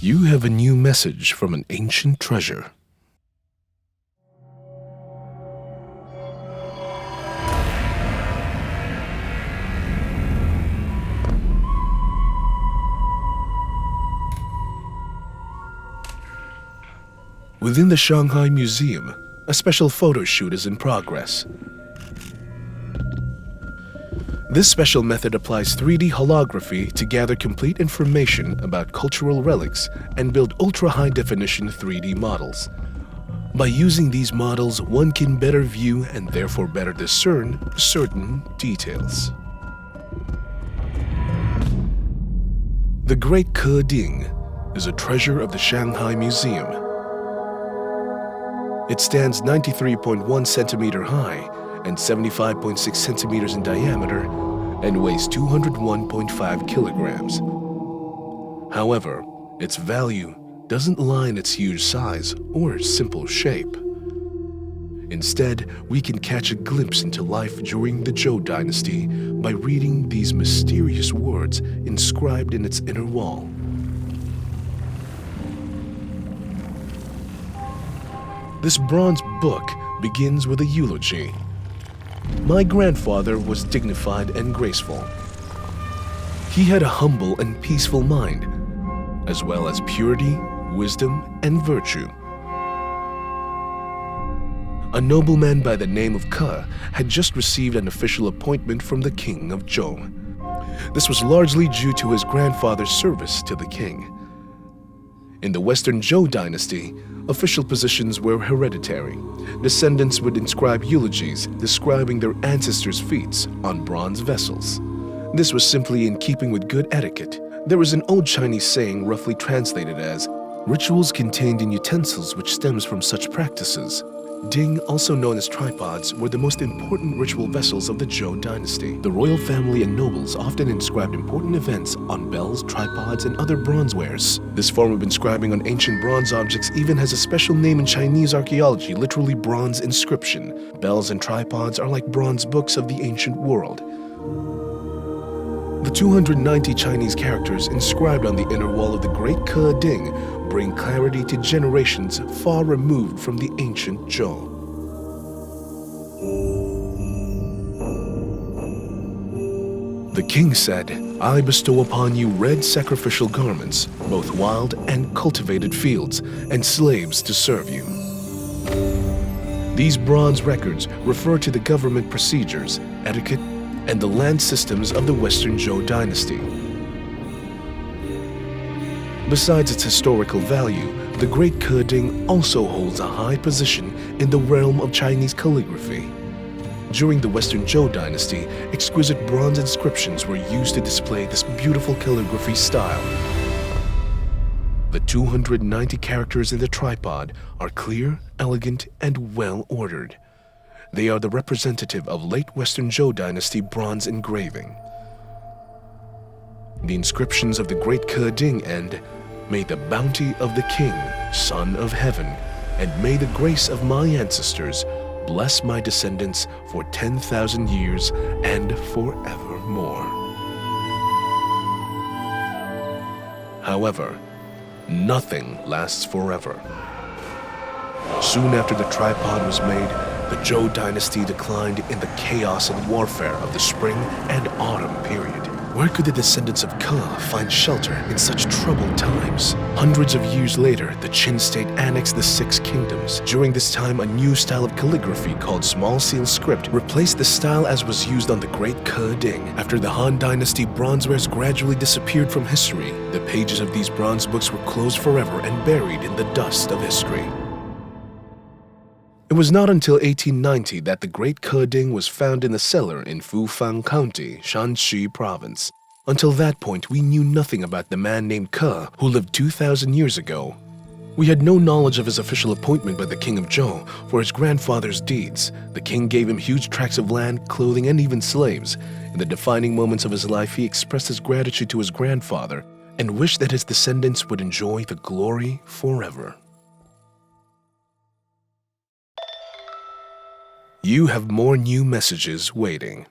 You have a new message from an ancient treasure. Within the Shanghai Museum, a special photo shoot is in progress. This special method applies 3D holography to gather complete information about cultural relics and build ultra-high-definition 3D models. By using these models, one can better view and therefore better discern certain details. The Great Ke Ding is a treasure of the Shanghai Museum. It stands 93.1 centimeter high and 75.6 centimeters in diameter and weighs 201.5 kilograms. However, its value doesn't lie in its huge size or simple shape. Instead, we can catch a glimpse into life during the Zhou dynasty by reading these mysterious words inscribed in its inner wall. This bronze book begins with a eulogy. My grandfather was dignified and graceful. He had a humble and peaceful mind, as well as purity, wisdom, and virtue. A nobleman by the name of Ke had just received an official appointment from the king of Zhou. This was largely due to his grandfather's service to the king. In the Western Zhou dynasty, official positions were hereditary. Descendants would inscribe eulogies describing their ancestors' feats on bronze vessels. This was simply in keeping with good etiquette. There was an old Chinese saying roughly translated as, "Rituals contained in utensils which stems from such practices." Ding, also known as tripods, were the most important ritual vessels of the Zhou dynasty. The royal family and nobles often inscribed important events on bells, tripods, and other bronzewares. This form of inscribing on ancient bronze objects even has a special name in Chinese archaeology, literally bronze inscription. Bells and tripods are like bronze books of the ancient world. The 290 Chinese characters inscribed on the inner wall of the Great Ke Ding bring clarity to generations far removed from the ancient Zhou. The king said, "I bestow upon you red sacrificial garments, both wild and cultivated fields, and slaves to serve you." These bronze records refer to the government procedures, etiquette, and the land systems of the Western Zhou dynasty. Besides its historical value, the Great Ke Ding also holds a high position in the realm of Chinese calligraphy. During the Western Zhou dynasty, exquisite bronze inscriptions were used to display this beautiful calligraphy style. The 290 characters in the tripod are clear, elegant, and well-ordered. They are the representative of late Western Zhou dynasty bronze engraving. The inscriptions of the Great Ke Ding end, "May the bounty of the King, Son of Heaven, and may the grace of my ancestors bless my descendants for 10,000 years and forevermore." However, nothing lasts forever. Soon after the tripod was made, the Zhou dynasty declined in the chaos and warfare of the spring and autumn period. Where could the descendants of Ke find shelter in such troubled times? Hundreds of years later, the Qin state annexed the Six Kingdoms. During this time, a new style of calligraphy called small seal script replaced the style as was used on the Great Ke Ding. After the Han dynasty, bronzewares gradually disappeared from history. The pages of these bronze books were closed forever and buried in the dust of history. It was not until 1890 that the Great Ke Ding was found in the cellar in Fufang County, Shanxi Province. Until that point, we knew nothing about the man named Ke who lived 2,000 years ago. We had no knowledge of his official appointment by the king of Zhou for his grandfather's deeds. The king gave him huge tracts of land, clothing, and even slaves. In the defining moments of his life, he expressed his gratitude to his grandfather and wished that his descendants would enjoy the glory forever. You have more new messages waiting.